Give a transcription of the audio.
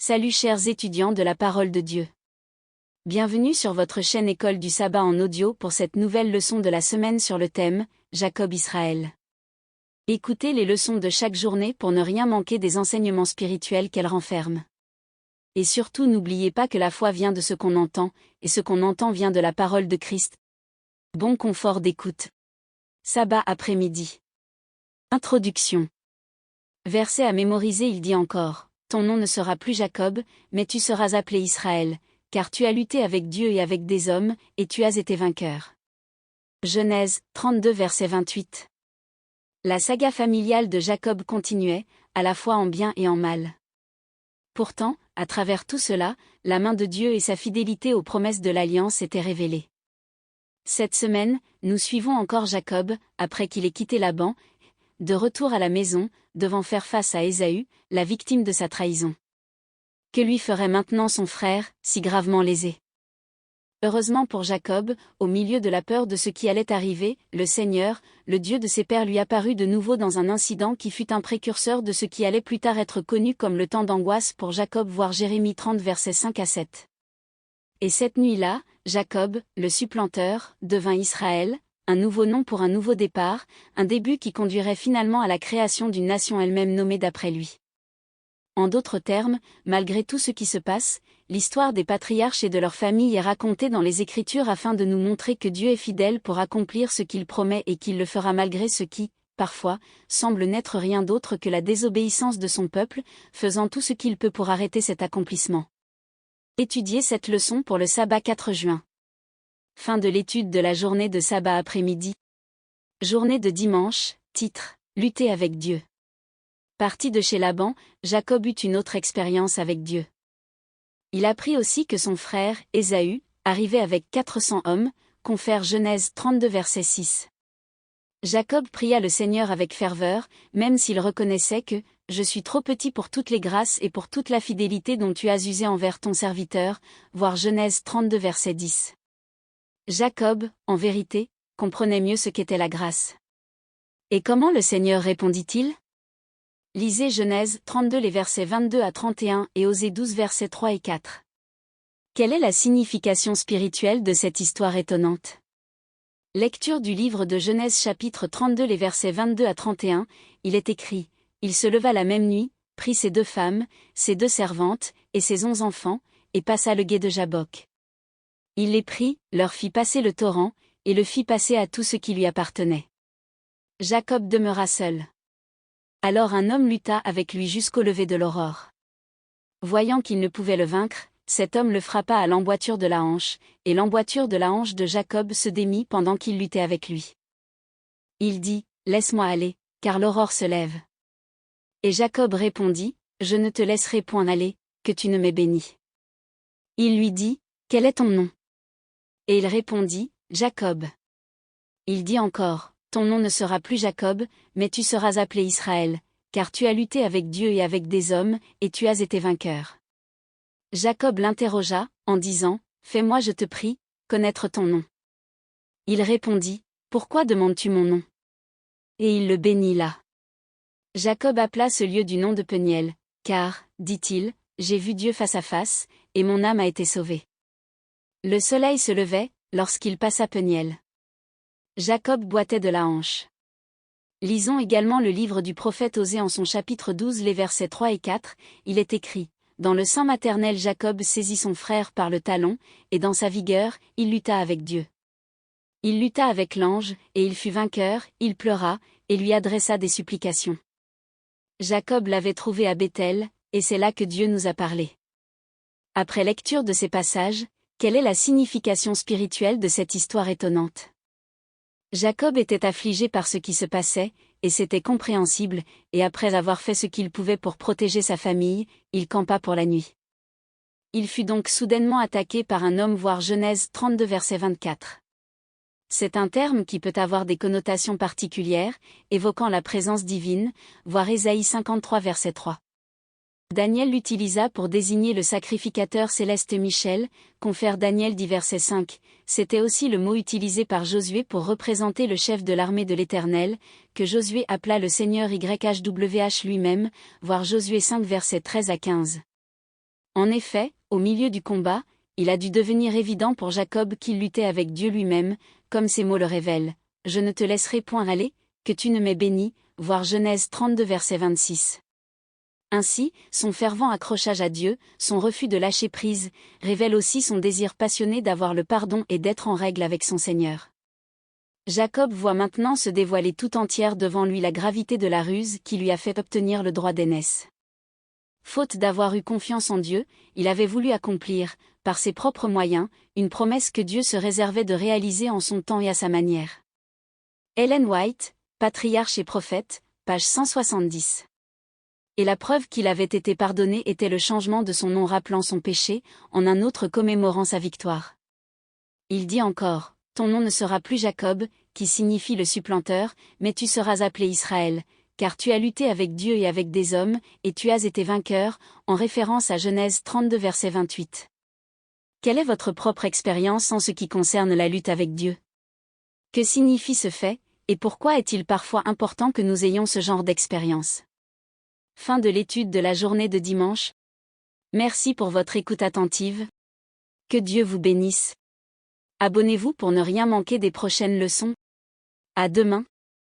Salut chers étudiants de la parole de Dieu. Bienvenue sur votre chaîne École du Sabbat en audio pour cette nouvelle leçon de la semaine sur le thème « Jacob Israël ». Écoutez les leçons de chaque journée pour ne rien manquer des enseignements spirituels qu'elles renferment. Et surtout n'oubliez pas que la foi vient de ce qu'on entend, et ce qu'on entend vient de la parole de Christ. Bon confort d'écoute. Sabbat après-midi. Introduction. Verset à mémoriser. Il dit encore. Ton nom ne sera plus Jacob, mais tu seras appelé Israël, car tu as lutté avec Dieu et avec des hommes, et tu as été vainqueur. Genèse 32 verset 28. La saga familiale de Jacob continuait, à la fois en bien et en mal. Pourtant, à travers tout cela, la main de Dieu et sa fidélité aux promesses de l'Alliance étaient révélées. Cette semaine, nous suivons encore Jacob, après qu'il ait quitté Laban, de retour à la maison, devant faire face à Ésaü, la victime de sa trahison. Que lui ferait maintenant son frère, si gravement lésé? Heureusement pour Jacob, au milieu de la peur de ce qui allait arriver, le Seigneur, le Dieu de ses pères lui apparut de nouveau dans un incident qui fut un précurseur de ce qui allait plus tard être connu comme le temps d'angoisse pour Jacob, voir Jérémie 30 versets 5 à 7. Et cette nuit-là, Jacob, le supplanteur, devint Israël, un nouveau nom pour un nouveau départ, un début qui conduirait finalement à la création d'une nation elle-même nommée d'après lui. En d'autres termes, malgré tout ce qui se passe, l'histoire des patriarches et de leurs familles est racontée dans les Écritures afin de nous montrer que Dieu est fidèle pour accomplir ce qu'il promet et qu'il le fera malgré ce qui, parfois, semble n'être rien d'autre que la désobéissance de son peuple, faisant tout ce qu'il peut pour arrêter cet accomplissement. Étudiez cette leçon pour le sabbat 4 juin. Fin de l'étude de la journée de sabbat après-midi. Journée de dimanche, titre, Lutter avec Dieu. Parti de chez Laban, Jacob eut une autre expérience avec Dieu. Il apprit aussi que son frère, Ésaü, arrivait avec 400 hommes, confère Genèse 32 verset 6. Jacob pria le Seigneur avec ferveur, même s'il reconnaissait que « Je suis trop petit pour toutes les grâces et pour toute la fidélité dont tu as usé envers ton serviteur », voir Genèse 32 verset 10. Jacob, en vérité, comprenait mieux ce qu'était la grâce. Et comment le Seigneur répondit-il? Lisez Genèse 32 les versets 22 à 31 et Osée 12 versets 3 et 4. Quelle est la signification spirituelle de cette histoire étonnante? Lecture du livre de Genèse chapitre 32 les versets 22 à 31, il est écrit, « Il se leva la même nuit, prit ses 2 femmes, ses 2 servantes, et ses 11 enfants, et passa le gué de Jabbok. Il les prit, leur fit passer le torrent, et le fit passer à tout ce qui lui appartenait. Jacob demeura seul. Alors un homme lutta avec lui jusqu'au lever de l'aurore. Voyant qu'il ne pouvait le vaincre, cet homme le frappa à l'emboîture de la hanche, et l'emboîture de la hanche de Jacob se démit pendant qu'il luttait avec lui. Il dit, « Laisse-moi aller, car l'aurore se lève. » Et Jacob répondit, « Je ne te laisserai point aller, que tu ne m'aies béni. » Il lui dit, « Quel est ton nom? » Et il répondit, « Jacob. » Il dit encore, « Ton nom ne sera plus Jacob, mais tu seras appelé Israël, car tu as lutté avec Dieu et avec des hommes, et tu as été vainqueur. » Jacob l'interrogea, en disant, « Fais-moi, je te prie, connaître ton nom. » Il répondit, « Pourquoi demandes-tu mon nom? » Et il le bénit là. Jacob appela ce lieu du nom de Peniel, car, dit-il, j'ai vu Dieu face à face, et mon âme a été sauvée. Le soleil se levait, lorsqu'il passa Peniel. Jacob boitait de la hanche. Lisons également le livre du prophète Osée en son chapitre 12 les versets 3 et 4, il est écrit, « Dans le sein maternel Jacob saisit son frère par le talon, et dans sa vigueur, il lutta avec Dieu. Il lutta avec l'ange, et il fut vainqueur, il pleura, et lui adressa des supplications. Jacob l'avait trouvé à Béthel, et c'est là que Dieu nous a parlé. » Après lecture de ces passages, quelle est la signification spirituelle de cette histoire étonnante? Jacob était affligé par ce qui se passait, et c'était compréhensible, et après avoir fait ce qu'il pouvait pour protéger sa famille, il campa pour la nuit. Il fut donc soudainement attaqué par un homme, voir Genèse 32 verset 24. C'est un terme qui peut avoir des connotations particulières, évoquant la présence divine, voir Ésaïe 53 verset 3. Daniel l'utilisa pour désigner le sacrificateur céleste Michel, confère Daniel 10 verset 5, c'était aussi le mot utilisé par Josué pour représenter le chef de l'armée de l'Éternel, que Josué appela le Seigneur YHWH lui-même, voir Josué 5 verset 13 à 15. En effet, au milieu du combat, il a dû devenir évident pour Jacob qu'il luttait avec Dieu lui-même, comme ses mots le révèlent. « Je ne te laisserai point aller, que tu ne m'aies béni » voir Genèse 32 verset 26. Ainsi, son fervent accrochage à Dieu, son refus de lâcher prise, révèle aussi son désir passionné d'avoir le pardon et d'être en règle avec son Seigneur. Jacob voit maintenant se dévoiler tout entière devant lui la gravité de la ruse qui lui a fait obtenir le droit d'aînesse. Faute d'avoir eu confiance en Dieu, il avait voulu accomplir, par ses propres moyens, une promesse que Dieu se réservait de réaliser en son temps et à sa manière. Ellen White, Patriarche et prophète, page 170. Et la preuve qu'il avait été pardonné était le changement de son nom rappelant son péché, en un autre commémorant sa victoire. Il dit encore, « Ton nom ne sera plus Jacob, qui signifie le supplanteur, mais tu seras appelé Israël, car tu as lutté avec Dieu et avec des hommes, et tu as été vainqueur », en référence à Genèse 32 verset 28. Quelle est votre propre expérience en ce qui concerne la lutte avec Dieu? Que signifie ce fait, et pourquoi est-il parfois important que nous ayons ce genre d'expérience? Fin de l'étude de la journée de dimanche. Merci pour votre écoute attentive. Que Dieu vous bénisse. Abonnez-vous pour ne rien manquer des prochaines leçons. À demain.